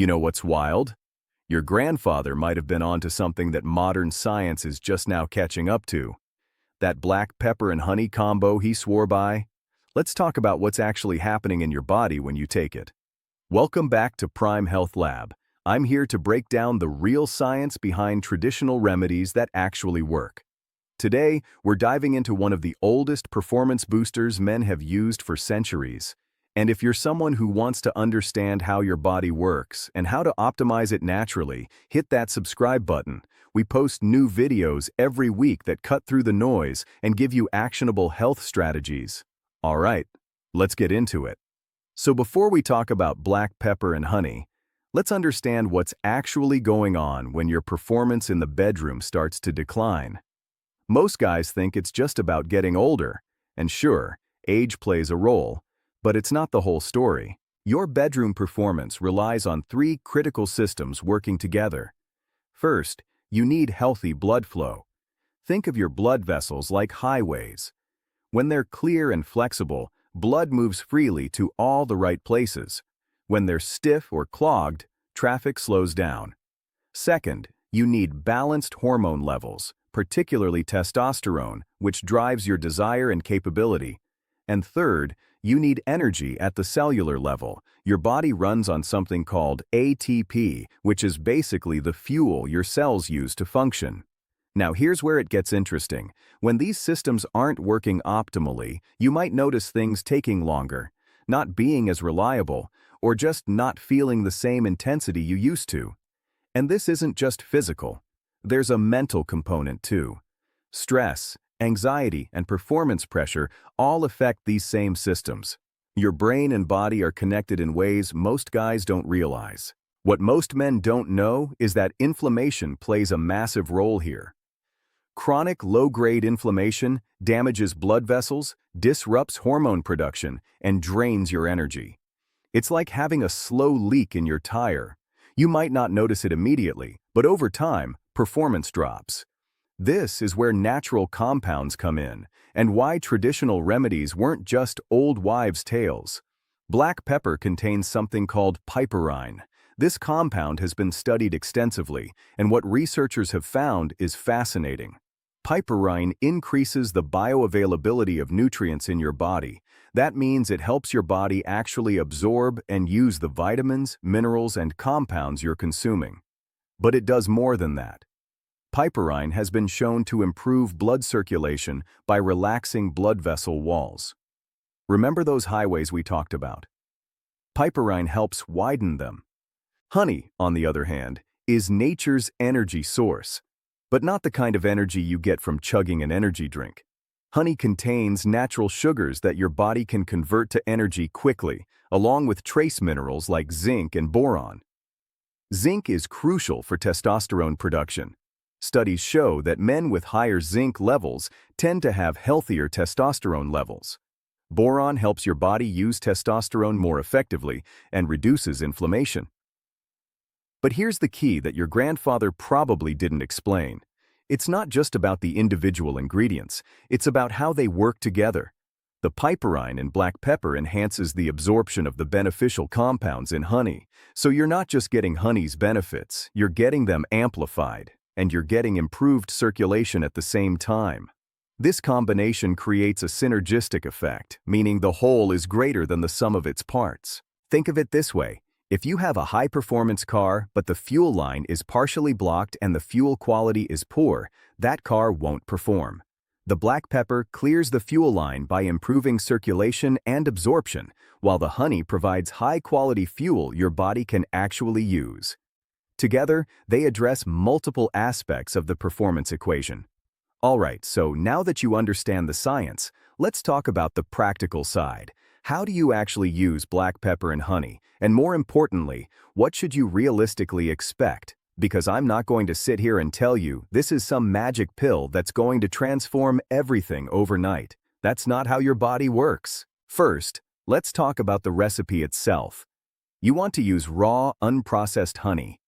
You know what's wild? Your grandfather might have been onto something that modern science is just now catching up to. That black pepper and honey combo he swore by? Let's talk about what's actually happening in your body when you take it. Welcome back to Prime Health Lab. I'm here to break down the real science behind traditional remedies that actually work. Today, we're diving into one of the oldest performance boosters men have used for centuries. And if you're someone who wants to understand how your body works and how to optimize it naturally, hit that subscribe button. We post new videos every week that cut through the noise and give you actionable health strategies. All right, let's get into it. So before we talk about black pepper and honey, let's understand what's actually going on when your performance in the bedroom starts to decline. Most guys think it's just about getting older, and sure, age plays a role, but it's not the whole story. Your bedroom performance relies on three critical systems working together. First, you need healthy blood flow. Think of your blood vessels like highways. When they're clear and flexible, blood moves freely to all the right places. When they're stiff or clogged, traffic slows down. Second, you need balanced hormone levels, particularly testosterone, which drives your desire and capability. And third, you need energy at the cellular level. Your body runs on something called ATP, which is basically the fuel your cells use to function. Now here's where it gets interesting. When these systems aren't working optimally, you might notice things taking longer, not being as reliable, or just not feeling the same intensity you used to. And this isn't just physical. There's a mental component too. Stress, anxiety, and performance pressure all affect these same systems. Your brain and body are connected in ways most guys don't realize. What most men don't know is that inflammation plays a massive role here. Chronic low-grade inflammation damages blood vessels, disrupts hormone production, and drains your energy. It's like having a slow leak in your tire. You might not notice it immediately, but over time, performance drops. This is where natural compounds come in, and why traditional remedies weren't just old wives' tales. Black pepper contains something called piperine. This compound has been studied extensively, and what researchers have found is fascinating. Piperine increases the bioavailability of nutrients in your body. That means it helps your body actually absorb and use the vitamins, minerals, and compounds you're consuming. But it does more than that. Piperine has been shown to improve blood circulation by relaxing blood vessel walls. Remember those highways we talked about? Piperine helps widen them. Honey, on the other hand, is nature's energy source, but not the kind of energy you get from chugging an energy drink. Honey contains natural sugars that your body can convert to energy quickly, along with trace minerals like zinc and boron. Zinc is crucial for testosterone production. Studies show that men with higher zinc levels tend to have healthier testosterone levels. Boron helps your body use testosterone more effectively and reduces inflammation. But here's the key that your grandfather probably didn't explain. It's not just about the individual ingredients, it's about how they work together. The piperine in black pepper enhances the absorption of the beneficial compounds in honey, so you're not just getting honey's benefits, you're getting them amplified, and you're getting improved circulation at the same time. This combination creates a synergistic effect, meaning the whole is greater than the sum of its parts. Think of it this way. If you have a high-performance car, but the fuel line is partially blocked and the fuel quality is poor, that car won't perform. The black pepper clears the fuel line by improving circulation and absorption, while the honey provides high-quality fuel your body can actually use. Together, they address multiple aspects of the performance equation. All right, so now that you understand the science, let's talk about the practical side. How do you actually use black pepper and honey? And more importantly, what should you realistically expect? Because I'm not going to sit here and tell you this is some magic pill that's going to transform everything overnight. That's not how your body works. First, let's talk about the recipe itself. You want to use raw, unprocessed honey.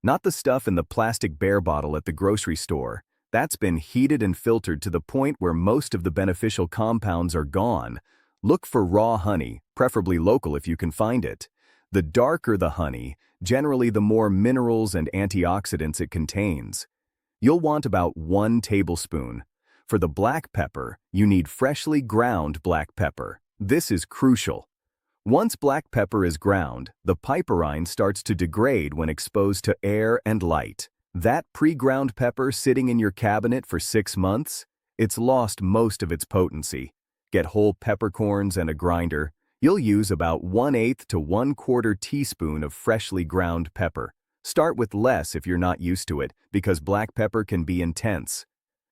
Not the stuff in the plastic bear bottle at the grocery store. That's been heated and filtered to the point where most of the beneficial compounds are gone. Look for raw honey, preferably local if you can find it. The darker the honey, generally the more minerals and antioxidants it contains. You'll want about 1 tablespoon. For the black pepper, you need freshly ground black pepper. This is crucial. Once black pepper is ground, the piperine starts to degrade when exposed to air and light. That pre-ground pepper sitting in your cabinet for 6 months, it's lost most of its potency. Get whole peppercorns and a grinder. You'll use about 1/8 to 1/4 teaspoon of freshly ground pepper. Start with less if you're not used to it, because black pepper can be intense.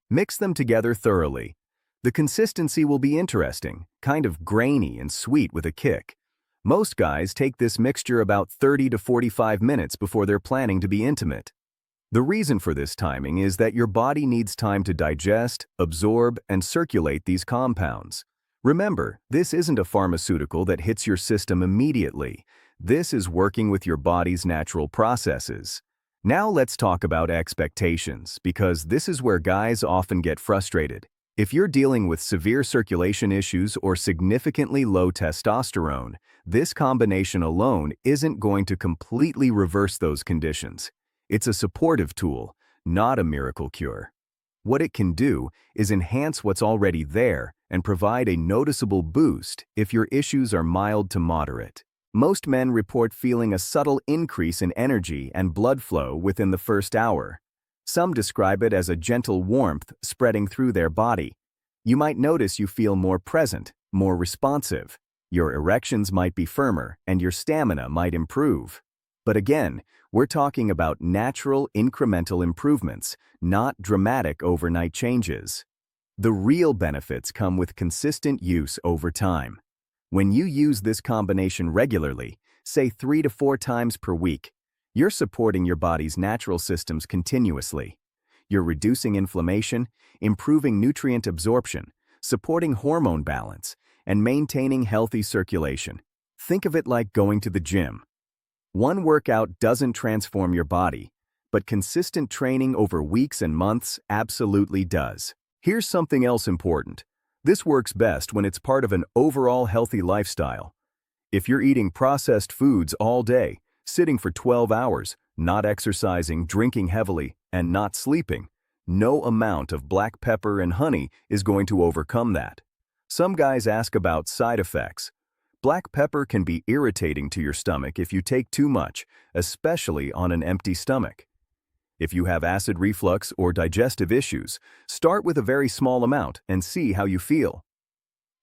Mix them together thoroughly. The consistency will be interesting, kind of grainy and sweet with a kick. Most guys take this mixture about 30 to 45 minutes before they're planning to be intimate. The reason for this timing is that your body needs time to digest, absorb, and circulate these compounds. Remember, this isn't a pharmaceutical that hits your system immediately. This is working with your body's natural processes. Now let's talk about expectations, because this is where guys often get frustrated. If you're dealing with severe circulation issues or significantly low testosterone, this combination alone isn't going to completely reverse those conditions. It's a supportive tool, not a miracle cure. What it can do is enhance what's already there and provide a noticeable boost if your issues are mild to moderate. Most men report feeling a subtle increase in energy and blood flow within the first hour. Some describe it as a gentle warmth spreading through their body. You might notice you feel more present, more responsive. Your erections might be firmer and your stamina might improve. But again, we're talking about natural incremental improvements, not dramatic overnight changes. The real benefits come with consistent use over time. When you use this combination regularly, say 3 to 4 times per week, you're supporting your body's natural systems continuously. You're reducing inflammation, improving nutrient absorption, supporting hormone balance, and maintaining healthy circulation. Think of it like going to the gym. One workout doesn't transform your body, but consistent training over weeks and months absolutely does. Here's something else important. This works best when it's part of an overall healthy lifestyle. If you're eating processed foods all day, sitting for 12 hours, not exercising, drinking heavily, and not sleeping, no amount of black pepper and honey is going to overcome that. Some guys ask about side effects. Black pepper can be irritating to your stomach if you take too much, especially on an empty stomach. If you have acid reflux or digestive issues, start with a very small amount and see how you feel.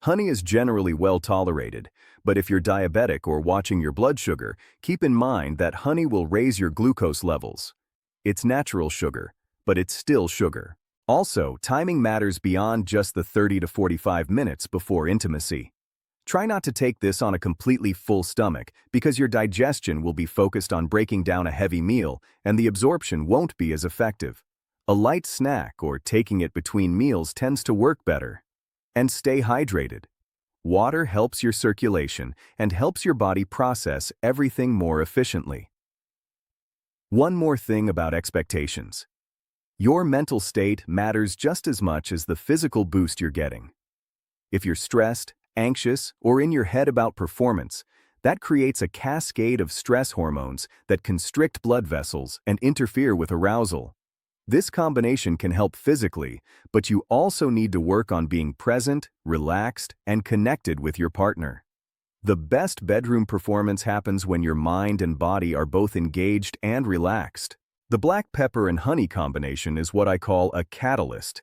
Honey is generally well tolerated, but if you're diabetic or watching your blood sugar, keep in mind that honey will raise your glucose levels. It's natural sugar, but it's still sugar. Also, timing matters beyond just the 30 to 45 minutes before intimacy. Try not to take this on a completely full stomach because your digestion will be focused on breaking down a heavy meal and the absorption won't be as effective. A light snack or taking it between meals tends to work better. And stay hydrated. Water helps your circulation and helps your body process everything more efficiently. One more thing about expectations. Your mental state matters just as much as the physical boost you're getting. If you're stressed, anxious, or in your head about performance, that creates a cascade of stress hormones that constrict blood vessels and interfere with arousal. This combination can help physically, but you also need to work on being present, relaxed, and connected with your partner. The best bedroom performance happens when your mind and body are both engaged and relaxed. The black pepper and honey combination is what I call a catalyst.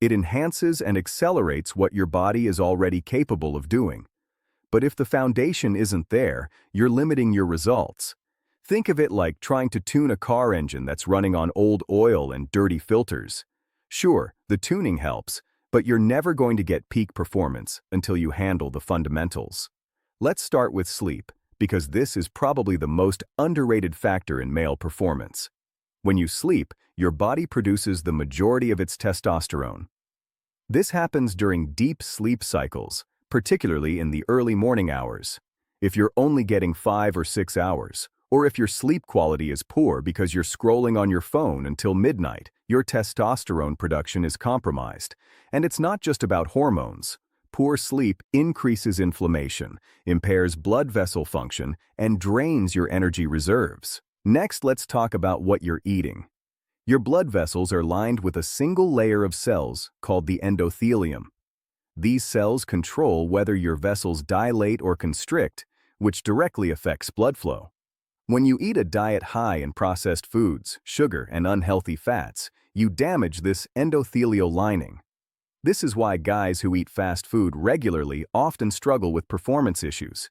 It enhances and accelerates what your body is already capable of doing. But if the foundation isn't there, you're limiting your results. Think of it like trying to tune a car engine that's running on old oil and dirty filters. Sure, the tuning helps, but you're never going to get peak performance until you handle the fundamentals. Let's start with sleep, because this is probably the most underrated factor in male performance. When you sleep, your body produces the majority of its testosterone. This happens during deep sleep cycles, particularly in the early morning hours. If you're only getting 5 or 6 hours, or if your sleep quality is poor because you're scrolling on your phone until midnight, your testosterone production is compromised. And it's not just about hormones. poor sleep increases inflammation, impairs blood vessel function, and drains your energy reserves. Next, let's talk about what you're eating. Your blood vessels are lined with a single layer of cells called the endothelium. These cells control whether your vessels dilate or constrict, which directly affects blood flow. When you eat a diet high in processed foods, sugar, and unhealthy fats, you damage this endothelial lining. This is why guys who eat fast food regularly often struggle with performance issues.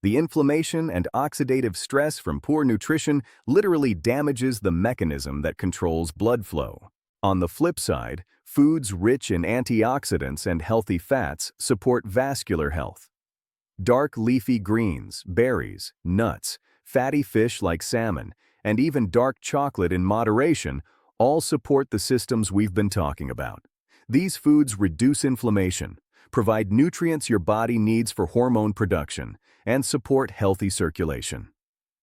The inflammation and oxidative stress from poor nutrition literally damages the mechanism that controls blood flow. On the flip side, foods rich in antioxidants and healthy fats support vascular health. Dark leafy greens, berries, nuts, fatty fish like salmon, and even dark chocolate in moderation all support the systems we've been talking about. These foods reduce inflammation, provide nutrients your body needs for hormone production, and support healthy circulation.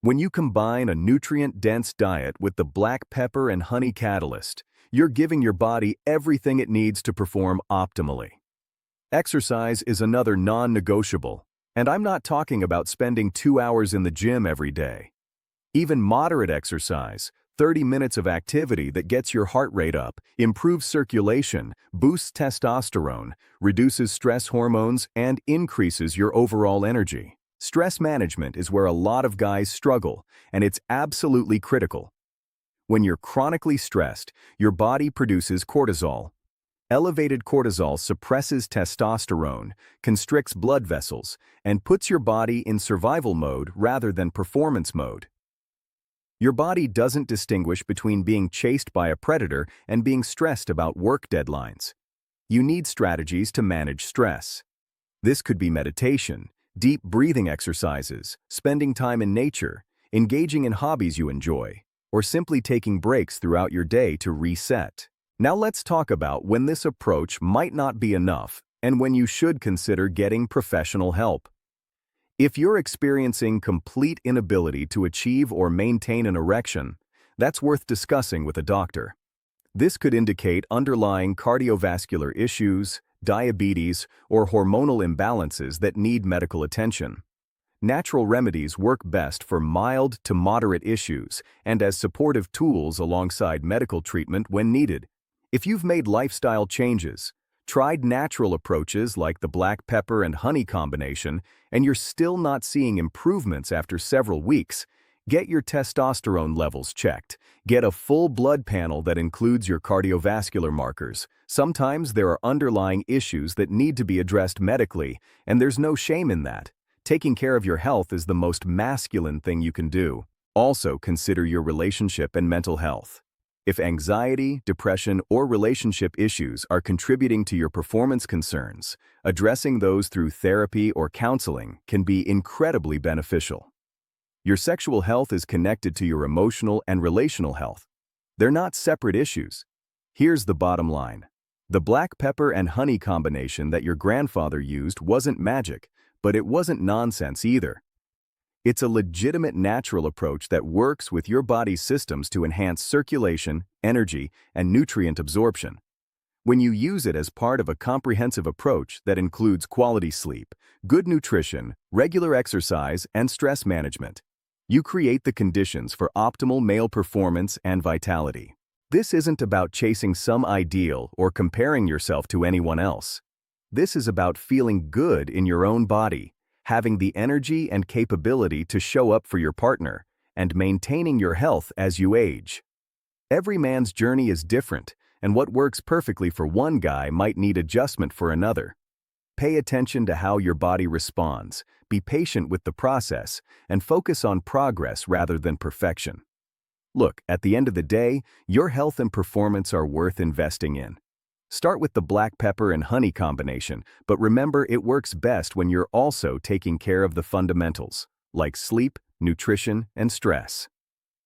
When you combine a nutrient-dense diet with the black pepper and honey catalyst, you're giving your body everything it needs to perform optimally. Exercise is another non-negotiable, and I'm not talking about spending 2 hours in the gym every day. Even moderate exercise, 30 minutes of activity that gets your heart rate up, improves circulation, boosts testosterone, reduces stress hormones, and increases your overall energy. Stress management is where a lot of guys struggle, and it's absolutely critical. When you're chronically stressed, your body produces cortisol. Elevated cortisol suppresses testosterone, constricts blood vessels, and puts your body in survival mode rather than performance mode. Your body doesn't distinguish between being chased by a predator and being stressed about work deadlines. You need strategies to manage stress. This could be meditation, deep breathing exercises, spending time in nature, engaging in hobbies you enjoy, or simply taking breaks throughout your day to reset. Now let's talk about when this approach might not be enough and when you should consider getting professional help. If you're experiencing complete inability to achieve or maintain an erection, that's worth discussing with a doctor. This could indicate underlying cardiovascular issues, diabetes, or hormonal imbalances that need medical attention. Natural remedies work best for mild to moderate issues and as supportive tools alongside medical treatment when needed. If you've made lifestyle changes, tried natural approaches like the black pepper and honey combination, and you're still not seeing improvements after several weeks, get your testosterone levels checked. Get a full blood panel that includes your cardiovascular markers. Sometimes there are underlying issues that need to be addressed medically, and there's no shame in that. Taking care of your health is the most masculine thing you can do. Also, consider your relationship and mental health. If anxiety, depression, or relationship issues are contributing to your performance concerns, addressing those through therapy or counseling can be incredibly beneficial. Your sexual health is connected to your emotional and relational health. They're not separate issues. Here's the bottom line. The black pepper and honey combination that your grandfather used wasn't magic, but it wasn't nonsense either. It's a legitimate natural approach that works with your body's systems to enhance circulation, energy, and nutrient absorption. When you use it as part of a comprehensive approach that includes quality sleep, good nutrition, regular exercise, and stress management, you create the conditions for optimal male performance and vitality. This isn't about chasing some ideal or comparing yourself to anyone else. This is about feeling good in your own body, having the energy and capability to show up for your partner, and maintaining your health as you age. Every man's journey is different, and what works perfectly for one guy might need adjustment for another. Pay attention to how your body responds, be patient with the process, and focus on progress rather than perfection. Look, at the end of the day, your health and performance are worth investing in. Start with the black pepper and honey combination, but remember it works best when you're also taking care of the fundamentals, like sleep, nutrition, and stress.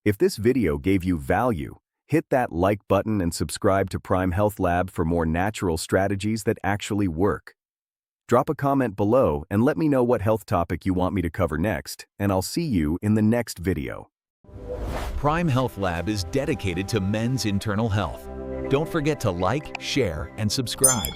If this video gave you value, hit that like button and subscribe to Prime Health Lab for more natural strategies that actually work. Drop a comment below and let me know what health topic you want me to cover next, and I'll see you in the next video. Prime Health Lab is dedicated to men's internal health. Don't forget to like, share, and subscribe.